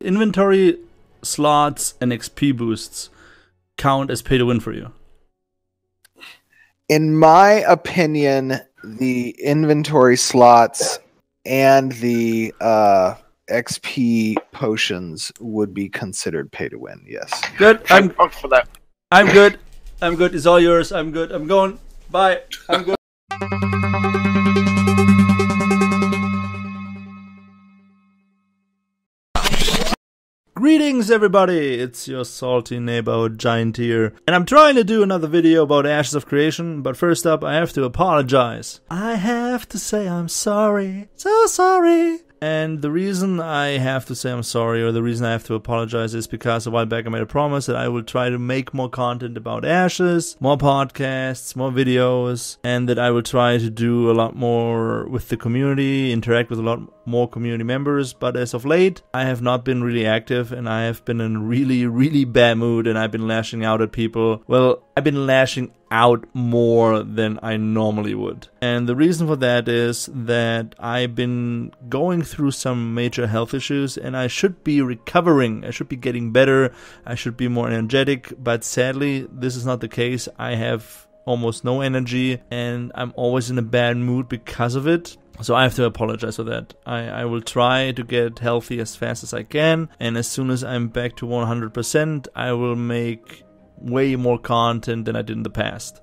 Inventory slots and XP boosts count as pay to win for you? In my opinion, the inventory slots and the XP potions would be considered pay to win. Yes. Good. I'm for that. I'm good. I'm good. It's all yours. I'm good. I'm going. Bye. I'm good. Greetings everybody, it's your salty neighborhood giant here, and I'm trying to do another video about Ashes of Creation, but first up I have to apologize. I have to say I'm sorry, so sorry. And the reason I have to say I'm sorry, or the reason I have to apologize, is because a while back I made a promise that I will try to make more content about Ashes, more podcasts, more videos, and that I will try to do a lot more with the community, interact with a lot more community members. But as of late, I have not been really active, and I have been in a really bad mood, and I've been lashing out at people. Well, I've been lashing out more than I normally would. And the reason for that is that I've been going through some major health issues, and I should be recovering. I should be getting better. I should be more energetic, but sadly, this is not the case. I have almost no energy, and I'm always in a bad mood because of it. So I have to apologize for that. I will try to get healthy as fast as I can, and as soon as I'm back to 100%, I will make way more content than I did in the past.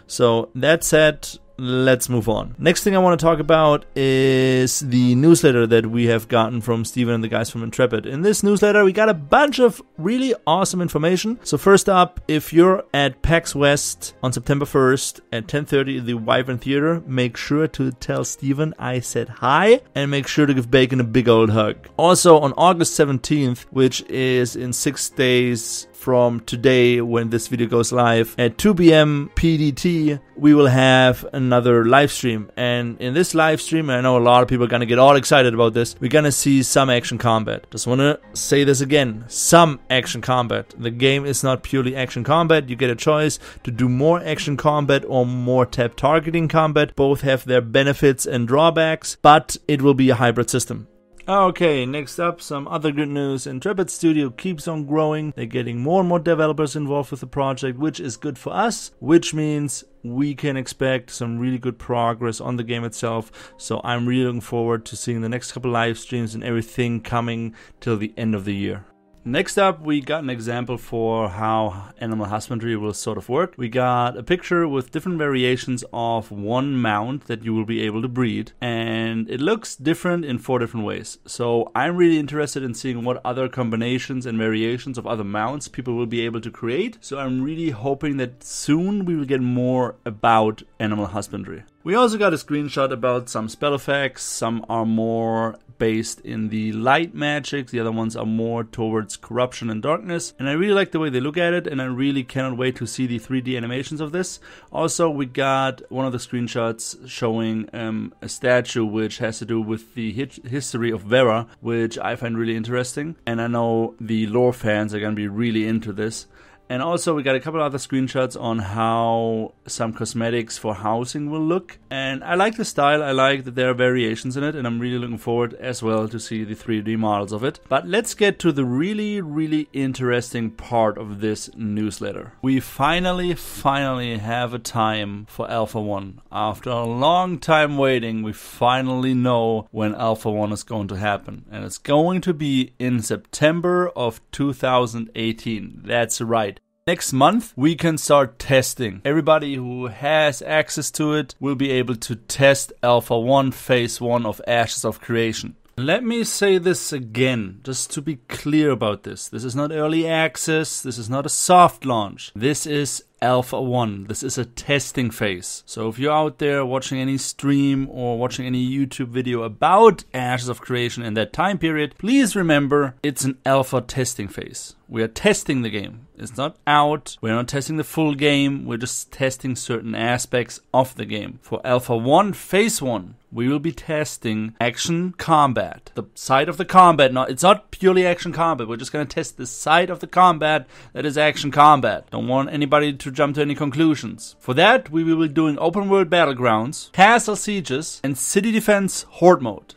So that said, let's move on. Next thing I want to talk about is the newsletter that we have gotten from Steven and the guys from Intrepid. In this newsletter, we got a bunch of really awesome information. So first up, if you're at PAX West on September 1st at 10:30 in the Wyvern Theater, make sure to tell Steven I said hi, and make sure to give Bacon a big old hug. Also on August 17th, which is in 6 days from today when this video goes live, at 2 p.m. PDT, we will have another live stream. And in this live stream, I know a lot of people are going to get all excited about this, we're going to see some action combat. Just want to say this again, some action combat. The game is not purely action combat. You get a choice to do more action combat or more tap targeting combat. Both have their benefits and drawbacks, but it will be a hybrid system. Okay, next up, some other good news. Intrepid Studio keeps on growing. They're getting more and more developers involved with the project, which is good for us, which means we can expect some really good progress on the game itself. So I'm really looking forward to seeing the next couple live streams and everything coming till the end of the year. Next up, we got an example for how animal husbandry will sort of work. We got a picture with different variations of one mount that you will be able to breed, and it looks different in 4 different ways. So I'm really interested in seeing what other combinations and variations of other mounts people will be able to create. So I'm really hoping that soon we will get more about animal husbandry. We also got a screenshot about some spell effects. Some are more based in the light magic, the other ones are more towards corruption and darkness, and I really like the way they look at it, and I really cannot wait to see the 3D animations of this. Also, we got one of the screenshots showing a statue which has to do with the history of Vera, which I find really interesting, and I know the lore fans are going to be really into this. And also we got a couple other screenshots on how some cosmetics for housing will look. And I like the style, I like that there are variations in it, and I'm really looking forward as well to see the 3D models of it. But let's get to the really interesting part of this newsletter. We finally have a time for Alpha 1. After a long time waiting, we finally know when Alpha 1 is going to happen. And it's going to be in September of 2018. That's right. Next month, we can start testing. Everybody who has access to it will be able to test Alpha 1 Phase 1 of Ashes of Creation. Let me say this again, just to be clear about this. This is not early access, this is not a soft launch. This is Alpha 1. This is a testing phase. So if you're out there watching any stream or watching any YouTube video about Ashes of Creation in that time period, please remember it's an alpha testing phase. We are testing the game. It's not out. We're not testing the full game. We're just testing certain aspects of the game. For Alpha 1 Phase 1, we will be testing action combat. The side of the combat, it's not purely action combat. We're just going to test the side of the combat that is action combat. Don't want anybody to jump to any conclusions. For that, we will be doing open world battlegrounds, castle sieges, and city defense horde mode.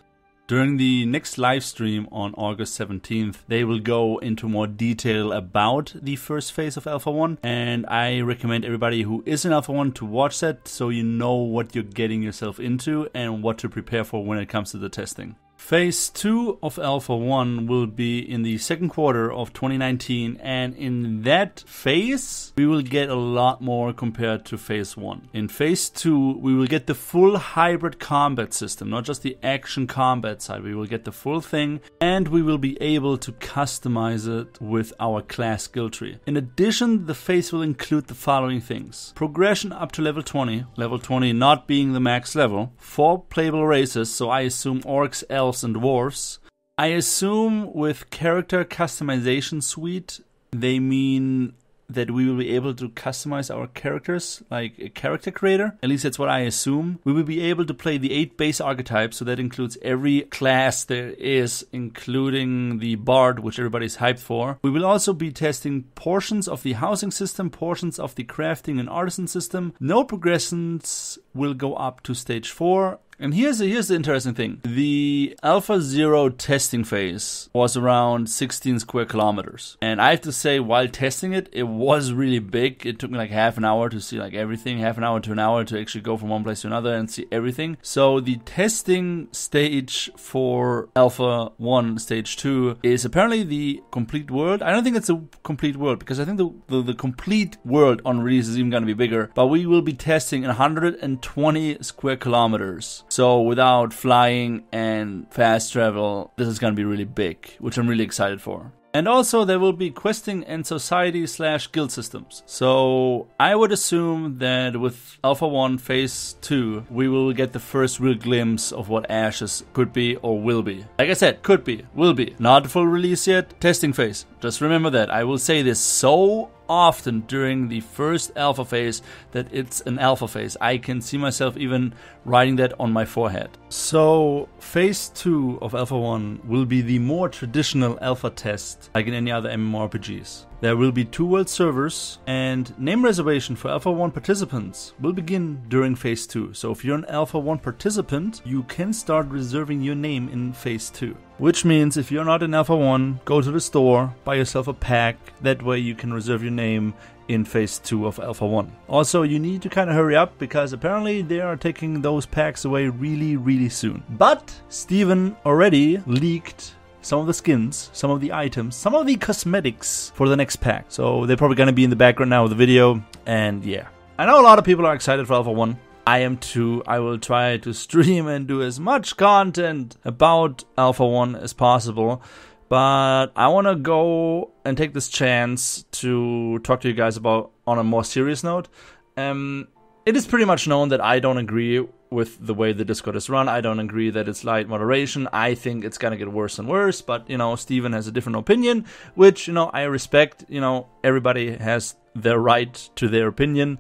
During the next live stream on August 17th, they will go into more detail about the first phase of Alpha 1, and I recommend everybody who is in Alpha 1 to watch that so you know what you're getting yourself into and what to prepare for when it comes to the testing. Phase 2 of Alpha 1 will be in the second quarter of 2019, and in that phase we will get a lot more compared to Phase 1. In Phase 2 we will get the full hybrid combat system, not just the action combat side. We will get the full thing, and we will be able to customize it with our class skill tree. In addition, the phase will include the following things: progression up to level 20 not being the max level, 4 playable races, so I assume orcs, elves and dwarves. I assume with character customization suite they mean that we will be able to customize our characters like a character creator. At least that's what I assume. We will be able to play the 8 base archetypes, so that includes every class there is, including the bard, which everybody's hyped for. We will also be testing portions of the housing system, portions of the crafting and artisan system. No progressions will go up to stage 4. And here's the interesting thing. The Alpha 0 testing phase was around 16 square kilometers. And I have to say, while testing it, it was really big. It took me like half an hour to see like everything, half an hour to an hour to actually go from one place to another and see everything. So the testing stage for Alpha 1 stage 2 is apparently the complete world. I don't think it's a complete world, because I think the complete world on release is even going to be bigger. But we will be testing 120 square kilometers. So without flying and fast travel, this is going to be really big, which I'm really excited for. And also there will be questing and society/guild systems. So I would assume that with Alpha 1 Phase 2, we will get the first real glimpse of what Ashes could be or will be. Like I said, could be, will be. Not full release yet, testing phase. Just remember that. I will say this so often during the first alpha phase that it's an alpha phase. I can see myself even writing that on my forehead. So phase 2 of Alpha 1 will be the more traditional alpha test, like in any other MMORPGs. There will be 2 world servers, and name reservation for Alpha 1 participants will begin during Phase 2. So if you're an Alpha 1 participant, you can start reserving your name in Phase 2. Which means if you're not in Alpha 1, go to the store, buy yourself a pack. That way you can reserve your name in Phase 2 of Alpha 1. Also, you need to kind of hurry up, because apparently they are taking those packs away really soon. But Steven already leaked some of the skins, some of the items, some of the cosmetics for the next pack. So they're probably going to be in the background now of the video. And yeah, I know a lot of people are excited for Alpha 1. I am too. I will try to stream and do as much content about Alpha 1 as possible. But I want to go and take this chance to talk to you guys about on a more serious note. It is pretty much known that I don't agree with the way the Discord is run. I don't agree that it's light moderation. I think it's gonna get worse and worse, but, you know, Steven has a different opinion, which, you know, I respect. You know, everybody has their right to their opinion,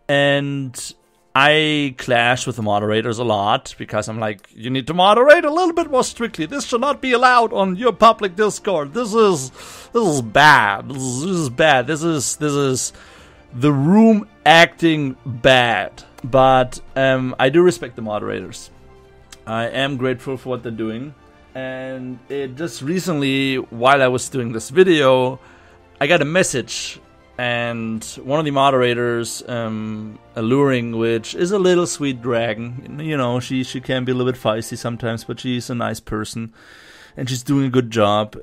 and I clash with the moderators a lot, because I'm like, you need to moderate a little bit more strictly. This should not be allowed on your public Discord. This is bad. This is bad. This is the room acting bad. But I do respect the moderators. I am grateful for what they're doing. And it just recently, while I was doing this video, I got a message. And one of the moderators, Alluring, which is a little sweet dragon. You know, she can be a little bit feisty sometimes, but she's a nice person. And she's doing a good job.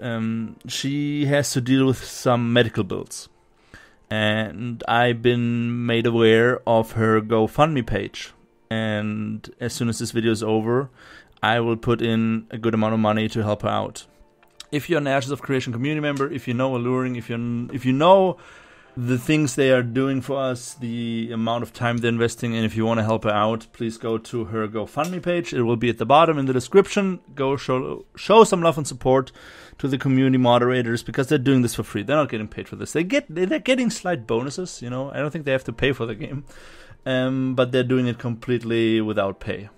She has to deal with some medical bills. And I've been made aware of her GoFundMe page. And as soon as this video is over, I will put in a good amount of money to help her out. If you're an Ashes of Creation community member, if you know Alluring, if you know the things they are doing for us, the amount of time they're investing, and if you want to help her out, please go to her GoFundMe page. It will be at the bottom in the description. Go show some love and support to the community moderators, because they're doing this for free. They're not getting paid for this. They're getting slight bonuses, you know. I don't think they have to pay for the game. But they're doing it completely without pay.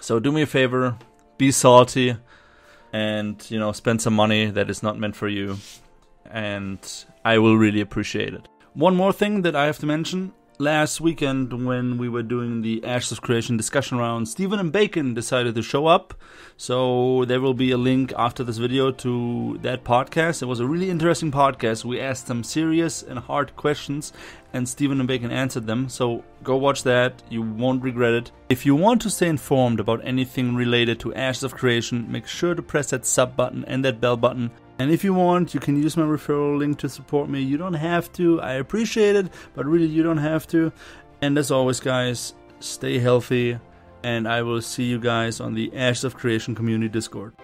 So do me a favor, be salty, and, you know, spend some money that is not meant for you. And I will really appreciate it. One more thing that I have to mention. last weekend when we were doing the Ashes of Creation discussion round, Stephen and Bacon decided to show up. So there will be a link after this video to that podcast. It was a really interesting podcast. We asked some serious and hard questions, and Stephen and Bacon answered them. So go watch that. You won't regret it. If you want to stay informed about anything related to Ashes of Creation, make sure to press that sub button and that bell button. And if you want, you can use my referral link to support me. You don't have to. I appreciate it, but really you don't have to. And as always, guys, stay healthy. And I will see you guys on the Ashes of Creation community Discord.